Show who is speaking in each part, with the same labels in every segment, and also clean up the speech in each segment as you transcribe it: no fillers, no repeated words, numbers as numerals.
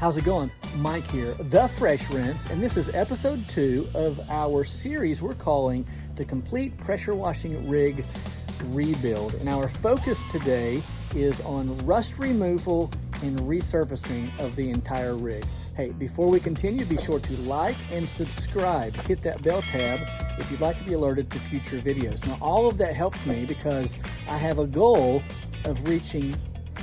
Speaker 1: How's it going? Mike here, The Fresh Rinse, and this is episode 2 of our series we're calling the Complete Pressure Washing Rig Rebuild. And our focus today is on rust removal and resurfacing of the entire rig. Hey, before we continue, be sure to like and subscribe. Hit that bell tab if you'd like to be alerted to future videos. Now, all of that helps me because I have a goal of reaching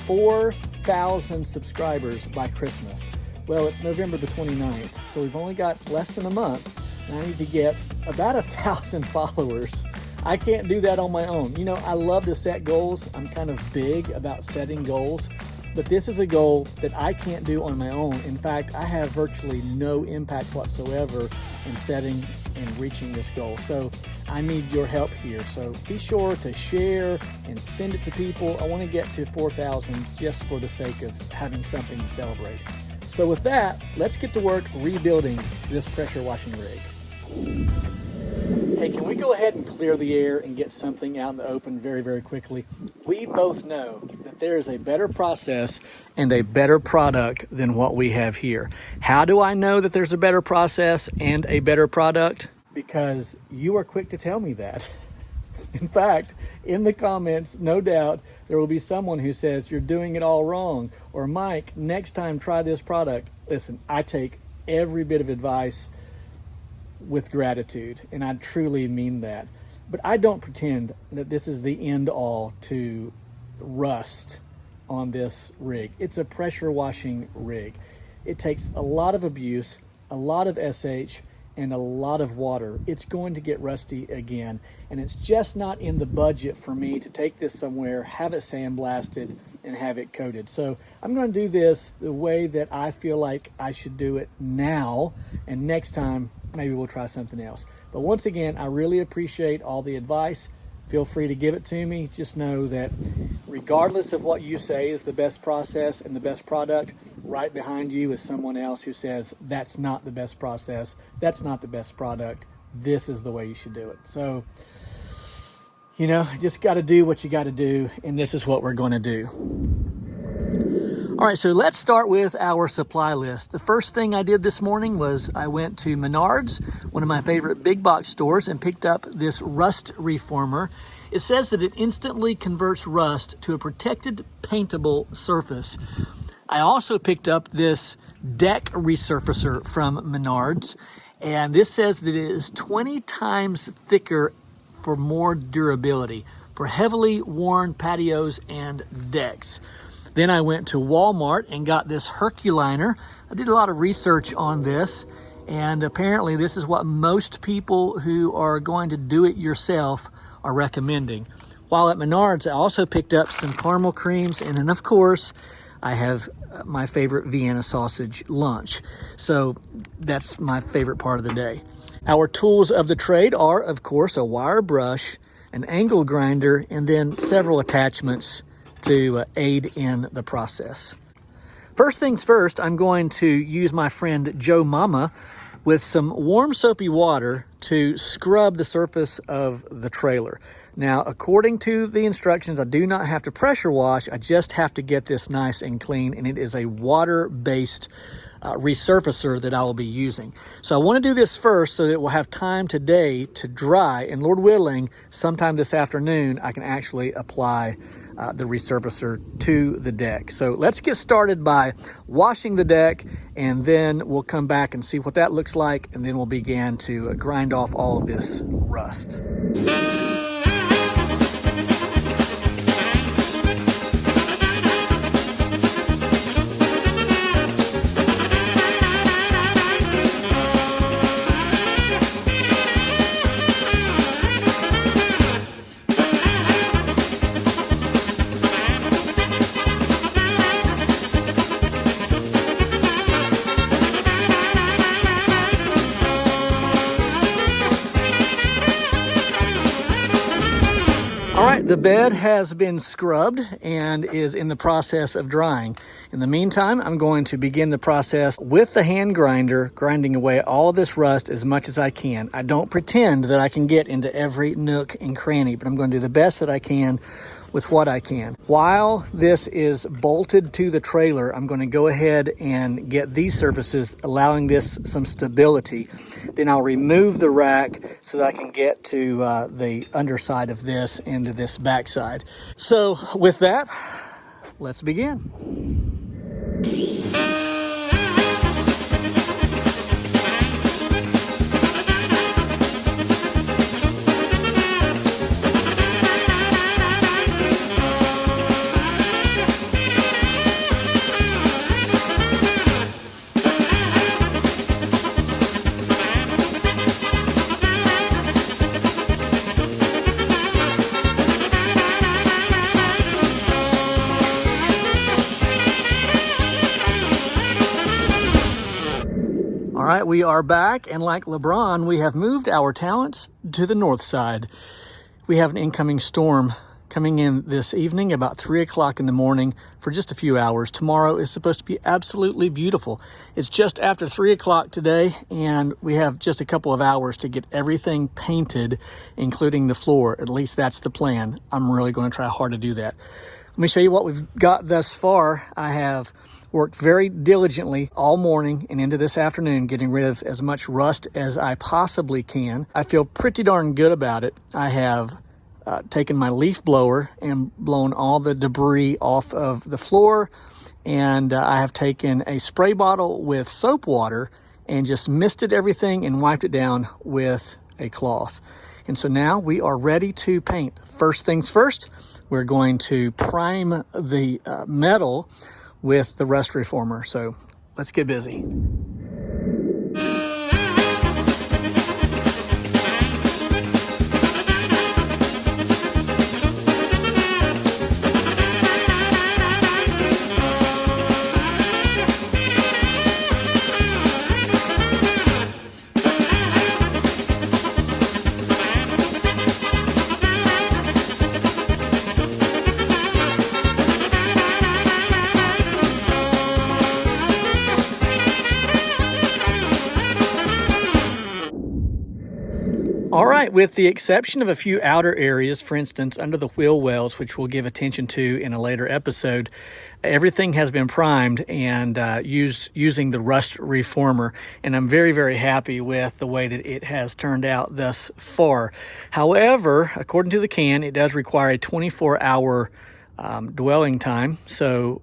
Speaker 1: 4,000 subscribers by Christmas. Well, it's November the 29th, so we've only got less than a month, and I need to get about 1,000 followers. I can't do that on my own. You know, I love to set goals. I'm kind of big about setting goals, but this is a goal that I can't do on my own. In fact, I have virtually no impact whatsoever in setting and reaching this goal. So I need your help here. So be sure to share and send it to people. I want to get to 4,000 just for the sake of having something to celebrate. So with that, let's get to work rebuilding this pressure washing rig. Hey, can we go ahead and clear the air and get something out in the open very, very quickly? We both know that there is a better process and a better product than what we have here. How do I know that there's a better process and a better product? Because you are quick to tell me that. In fact, in the comments, no doubt, there will be someone who says, you're doing it all wrong. Or Mike, next time try this product. Listen, I take every bit of advice with gratitude, and I truly mean that. But I don't pretend that this is the end all to rust on this rig. It's a pressure washing rig. It takes a lot of abuse, a lot of SH, and a lot of water. It's going to get rusty again, and it's just not in the budget for me to take this somewhere, have it sandblasted, and have it coated. So I'm going to do this the way that I feel like I should do it now, and next time maybe we'll try something else. But once again, I really appreciate all the advice. Feel free to give it to me. Just know that regardless of what you say is the best process and the best product, right behind you is someone else who says that's not the best process, that's not the best product, this is the way you should do it. So, you know, just got to do what you got to do, and this is what we're going to do. All right, so let's start with our supply list. The first thing I did this morning was I went to Menards, one of my favorite big box stores, and picked up this rust reformer. It says that it instantly converts rust to a protected paintable surface. I also picked up this deck resurfacer from Menards, and this says that it is 20 times thicker for more durability for heavily worn patios and decks. Then I went to Walmart and got this Herculiner. I did a lot of research on this, and apparently this is what most people who are going to do it yourself are recommending. While at Menards, I also picked up some caramel creams, and then of course, I have my favorite Vienna sausage lunch. So that's my favorite part of the day. Our tools of the trade are, of course, a wire brush, an angle grinder, and then several attachments to aid in the process. First things first, I'm going to use my friend Joe Mama with some warm soapy water to scrub the surface of the trailer. Now, according to the instructions, I do not have to pressure wash. I just have to get this nice and clean, and it is a water-based resurfacer that I will be using. So I want to do this first so that we'll have time today to dry, and Lord willing, sometime this afternoon, I can actually apply the resurfacer to the deck. So let's get started by washing the deck, and then we'll come back and see what that looks like, and then we'll begin to grind off all of this rust. The bed has been scrubbed and is in the process of drying. In the meantime, I'm going to begin the process with the hand grinder, grinding away all of this rust as much as I can. I don't pretend that I can get into every nook and cranny, but I'm going to do the best that I can with what I can. While this is bolted to the trailer, I'm going to go ahead and get these surfaces, allowing this some stability. Then I'll remove the rack so that I can get to the underside of this and to this backside. So with that, let's begin. All right, we are back, and like LeBron, we have moved our talents to the north side. We have an incoming storm coming in this evening about 3 o'clock in the morning for just a few hours. Tomorrow is supposed to be absolutely beautiful. It's just after 3 o'clock today, and we have just a couple of hours to get everything painted, including the floor. At least that's the plan. I'm really going to try hard to do that. Let me show you what we've got thus far. I have worked very diligently all morning and into this afternoon, getting rid of as much rust as I possibly can. I feel pretty darn good about it. I have taken my leaf blower and blown all the debris off of the floor, and I have taken a spray bottle with soap water and just misted everything and wiped it down with a cloth. And so now we are ready to paint. First things first, we're going to prime the metal with the rust reformer. So let's get busy. All right, with the exception of a few outer areas, for instance, under the wheel wells, which we'll give attention to in a later episode, everything has been primed and using the rust reformer, and I'm very, very happy with the way that it has turned out thus far. However, according to the can, it does require a 24-hour dwelling time, so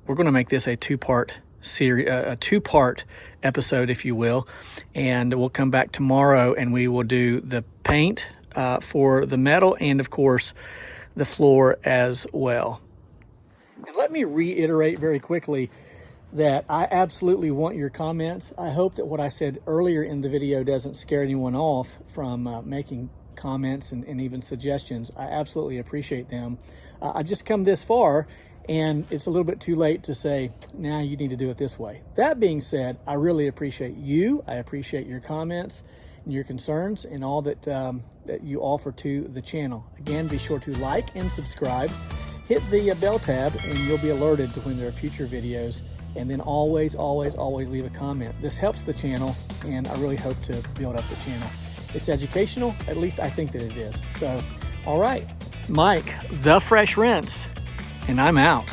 Speaker 1: we're going to make this a two-part series, a two-part episode, if you will, and we'll come back tomorrow and we will do the paint for the metal and of course the floor as well. And let me reiterate very quickly that I absolutely want your comments. I hope that what I said earlier in the video doesn't scare anyone off from making comments and even suggestions. I absolutely appreciate them. I've just come this far, and it's a little bit too late to say, now you need to do it this way. That being said, I really appreciate you. I appreciate your comments and your concerns and all that, that you offer to the channel. Again, be sure to like and subscribe. Hit the bell tab and you'll be alerted to when there are future videos. And then always, always, always leave a comment. This helps the channel, and I really hope to build up the channel. It's educational, at least I think that it is. So, all right, Mike, The Fresh Rinse, and I'm out.